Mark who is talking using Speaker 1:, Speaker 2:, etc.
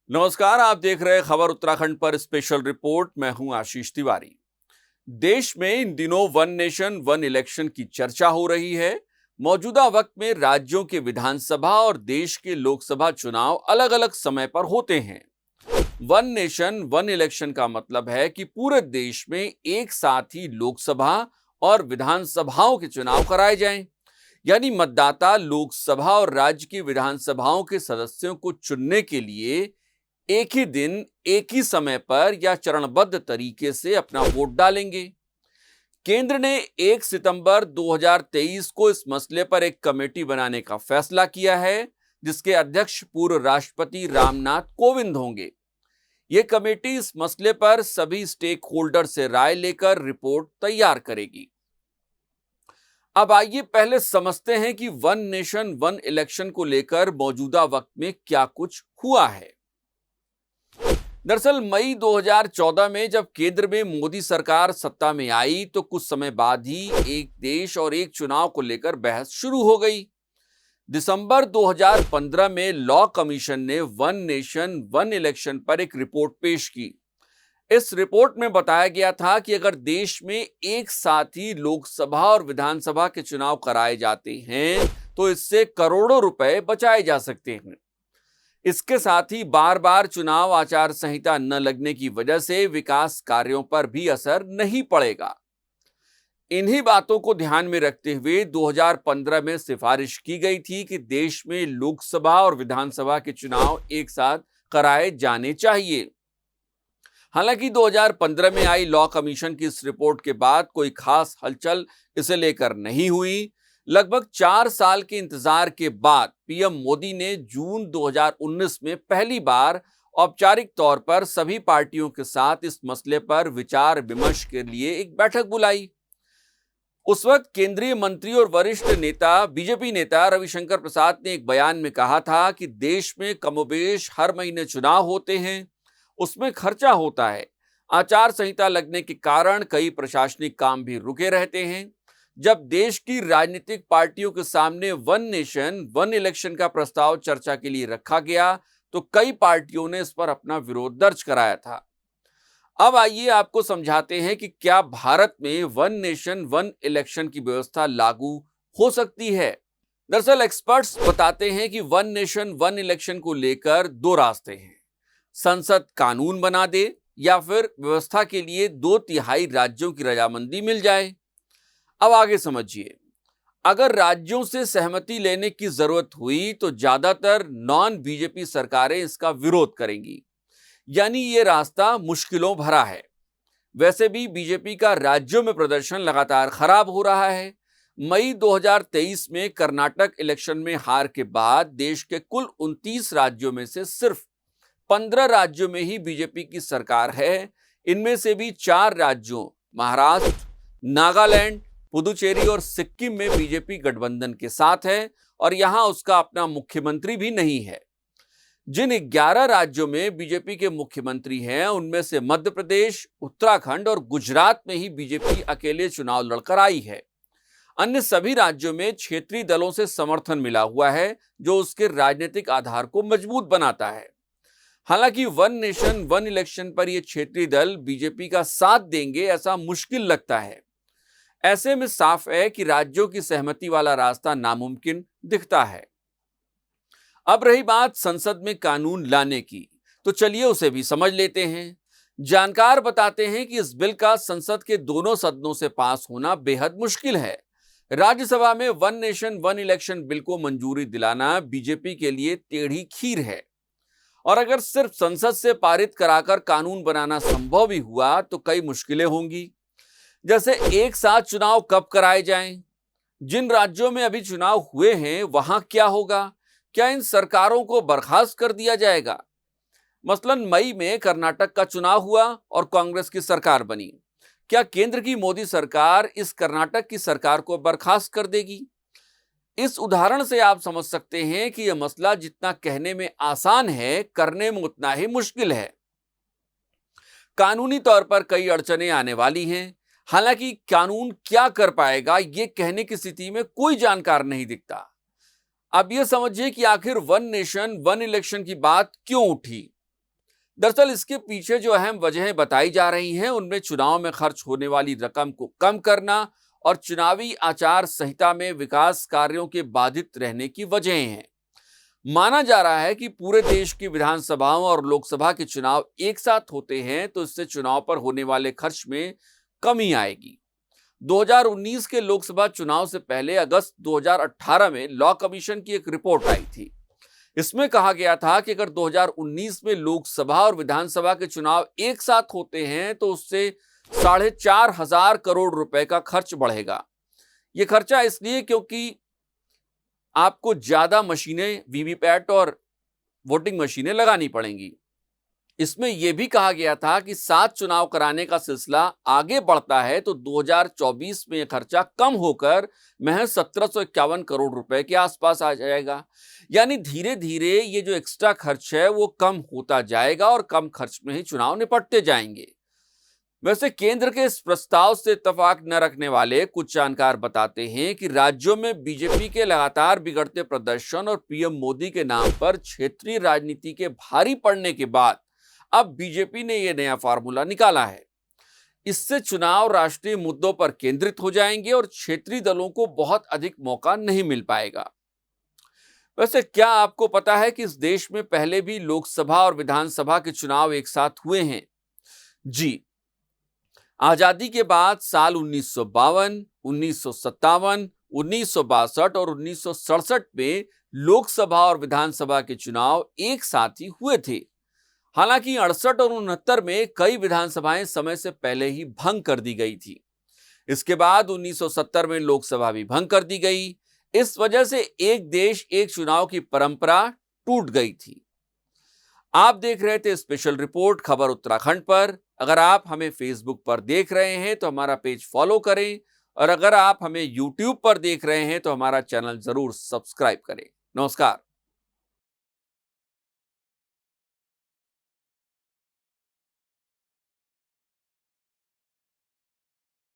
Speaker 1: नमस्कार, आप देख रहे हैं खबर उत्तराखंड पर स्पेशल रिपोर्ट। मैं हूं आशीष तिवारी। देश में इन दिनों वन नेशन वन इलेक्शन की चर्चा हो रही है। मौजूदा वक्त में राज्यों के विधानसभा और देश के लोकसभा चुनाव अलग अलग समय पर होते हैं। वन नेशन वन इलेक्शन का मतलब है कि पूरे देश में एक साथ ही लोकसभा और विधानसभाओं के चुनाव कराए जाएं। यानी मतदाता लोकसभा और राज्य की विधानसभाओं के सदस्यों को चुनने के लिए एक ही दिन एक ही समय पर या चरणबद्ध तरीके से अपना वोट डालेंगे। केंद्र ने 1 सितंबर 2023 को इस मसले पर एक कमेटी बनाने का फैसला किया है, जिसके अध्यक्ष पूर्व राष्ट्रपति रामनाथ कोविंद होंगे। यह कमेटी इस मसले पर सभी स्टेक होल्डर से राय लेकर रिपोर्ट तैयार करेगी। अब आइए पहले समझते हैं कि वन नेशन वन इलेक्शन को लेकर मौजूदा वक्त में क्या कुछ हुआ है। दरअसल मई 2014 में जब केंद्र में मोदी सरकार सत्ता में आई तो कुछ समय बाद ही एक देश और एक चुनाव को लेकर बहस शुरू हो गई। दिसंबर 2015 में लॉ कमीशन ने वन नेशन वन इलेक्शन पर एक रिपोर्ट पेश की। इस रिपोर्ट में बताया गया था कि अगर देश में एक साथ ही लोकसभा और विधानसभा के चुनाव कराए जाते हैं तो इससे करोड़ों रुपए बचाए जा सकते हैं। इसके साथ ही बार बार चुनाव आचार संहिता न लगने की वजह से विकास कार्यों पर भी असर नहीं पड़ेगा। इन्हीं बातों को ध्यान में रखते हुए 2015 में सिफारिश की गई थी कि देश में लोकसभा और विधानसभा के चुनाव एक साथ कराए जाने चाहिए। हालांकि 2015 में आई लॉ कमीशन की इस रिपोर्ट के बाद कोई खास हलचल इसे लेकर नहीं हुई। लगभग 4 साल के इंतजार के बाद पीएम मोदी ने जून 2019 में पहली बार औपचारिक तौर पर सभी पार्टियों के साथ इस मसले पर विचार विमर्श के लिए एक बैठक बुलाई। उस वक्त केंद्रीय मंत्री और वरिष्ठ नेता बीजेपी नेता रविशंकर प्रसाद ने एक बयान में कहा था कि देश में कमोबेश हर महीने चुनाव होते हैं, उसमें खर्चा होता है। आचार संहिता लगने के कारण कई प्रशासनिक काम भी रुके रहते हैं। जब देश की राजनीतिक पार्टियों के सामने वन नेशन वन इलेक्शन का प्रस्ताव चर्चा के लिए रखा गया तो कई पार्टियों ने इस पर अपना विरोध दर्ज कराया था। अब आइए आपको समझाते हैं कि क्या भारत में वन नेशन वन इलेक्शन की व्यवस्था लागू हो सकती है। दरअसल एक्सपर्ट्स बताते हैं कि वन नेशन वन इलेक्शन को लेकर दो रास्ते हैं। संसद कानून बना दे या फिर व्यवस्था के लिए 2/3 राज्यों की रजामंदी मिल जाए। अब आगे समझिए, अगर राज्यों से सहमति लेने की जरूरत हुई तो ज्यादातर नॉन बीजेपी सरकारें इसका विरोध करेंगी। यानी ये रास्ता मुश्किलों भरा है। वैसे भी बीजेपी का राज्यों में प्रदर्शन लगातार खराब हो रहा है। मई 2023 में कर्नाटक इलेक्शन में हार के बाद देश के कुल 29 राज्यों में से सिर्फ 15 राज्यों में ही बीजेपी की सरकार है। इनमें से भी 4 राज्यों महाराष्ट्र, नागालैंड, पुदुचेरी और सिक्किम में बीजेपी गठबंधन के साथ है और यहां उसका अपना मुख्यमंत्री भी नहीं है। जिन 11 राज्यों में बीजेपी के मुख्यमंत्री हैं उनमें से मध्य प्रदेश, उत्तराखंड और गुजरात में ही बीजेपी अकेले चुनाव लड़कर आई है। अन्य सभी राज्यों में क्षेत्रीय दलों से समर्थन मिला हुआ है जो उसके राजनीतिक आधार को मजबूत बनाता है। हालांकि वन नेशन वन इलेक्शन पर यह क्षेत्रीय दल बीजेपी का साथ देंगे ऐसा मुश्किल लगता है। ऐसे में साफ है कि राज्यों की सहमति वाला रास्ता नामुमकिन दिखता है। अब रही बात संसद में कानून लाने की, तो चलिए उसे भी समझ लेते हैं। जानकार बताते हैं कि इस बिल का संसद के दोनों सदनों से पास होना बेहद मुश्किल है। राज्यसभा में one nation one election bill को मंजूरी दिलाना बीजेपी के लिए टेढ़ी खीर है। और अगर सिर्फ संसद से पारित कराकर कानून बनाना संभव भी हुआ तो कई मुश्किलें होंगी। जैसे एक साथ चुनाव कब कराए जाएं? जिन राज्यों में अभी चुनाव हुए हैं वहां क्या होगा? क्या इन सरकारों को बर्खास्त कर दिया जाएगा? मसलन मई में कर्नाटक का चुनाव हुआ और कांग्रेस की सरकार बनी। क्या केंद्र की मोदी सरकार इस कर्नाटक की सरकार को बर्खास्त कर देगी? इस उदाहरण से आप समझ सकते हैं कि यह मसला जितना कहने में आसान है, करने में उतना ही मुश्किल है। कानूनी तौर पर कई अड़चनें आने वाली हैं। हालांकि कानून क्या कर पाएगा ये कहने की स्थिति में कोई जानकार नहीं दिखता। अब यह समझिए कि आखिर वन नेशन वन इलेक्शन की बात क्यों उठी। दरअसल इसके पीछे जो अहम वजहें बताई जा रही हैं, उनमें चुनाव में खर्च होने वाली रकम को कम करना और चुनावी आचार संहिता में विकास कार्यों के बाधित रहने की वजहें हैं। माना जा रहा है कि पूरे देश की विधानसभाओं और लोकसभा के चुनाव एक साथ होते हैं, तो इससे चुनाव पर होने वाले खर्च में कमी आएगी। 2019 के लोकसभा चुनाव से पहले अगस्त 2018 में लॉ कमीशन की एक रिपोर्ट आई थी। इसमें कहा गया था कि अगर 2019 में लोकसभा और विधानसभा के चुनाव एक साथ होते हैं तो उससे 4,500 करोड़ रुपए का खर्च बढ़ेगा। यह खर्चा इसलिए क्योंकि आपको ज्यादा मशीनें, वीवीपैट और वोटिंग मशीनें लगानी पड़ेंगी। इसमें यह भी कहा गया था कि 7 चुनाव कराने का सिलसिला आगे बढ़ता है तो 2024 में यह खर्चा कम होकर महज 1751 करोड़ रुपए के आसपास आ जाएगा। यानी धीरे धीरे ये जो एक्स्ट्रा खर्च है वो कम होता जाएगा और कम खर्च में ही चुनाव निपटते जाएंगे। वैसे केंद्र के इस प्रस्ताव से इत्तेफाक न रखने वाले कुछ जानकार बताते हैं कि राज्यों में बीजेपी के लगातार बिगड़ते प्रदर्शन और पीएम मोदी के नाम पर क्षेत्रीय राजनीति के भारी पड़ने के बाद अब बीजेपी ने यह नया फार्मूला निकाला है। इससे चुनाव राष्ट्रीय मुद्दों पर केंद्रित हो जाएंगे और क्षेत्रीय दलों को बहुत अधिक मौका नहीं मिल पाएगा। वैसे क्या आपको पता है कि इस देश में पहले भी लोकसभा और विधानसभा के चुनाव एक साथ हुए हैं? जी, आजादी के बाद साल 1952, 1957, 1962 और 1967 में लोकसभा और विधानसभा के चुनाव एक साथ ही हुए थे। हालांकि 68 और 69 में कई विधानसभाएं समय से पहले ही भंग कर दी गई थी। इसके बाद 1970 में लोकसभा भी भंग कर दी गई। इस वजह से एक देश एक चुनाव की परंपरा टूट गई थी। आप देख रहे थे स्पेशल रिपोर्ट खबर उत्तराखंड पर। अगर आप हमें फेसबुक पर देख रहे हैं तो हमारा पेज फॉलो करें, और अगर आप हमें यूट्यूब पर देख रहे हैं तो हमारा चैनल जरूर सब्सक्राइब करें। नमस्कार।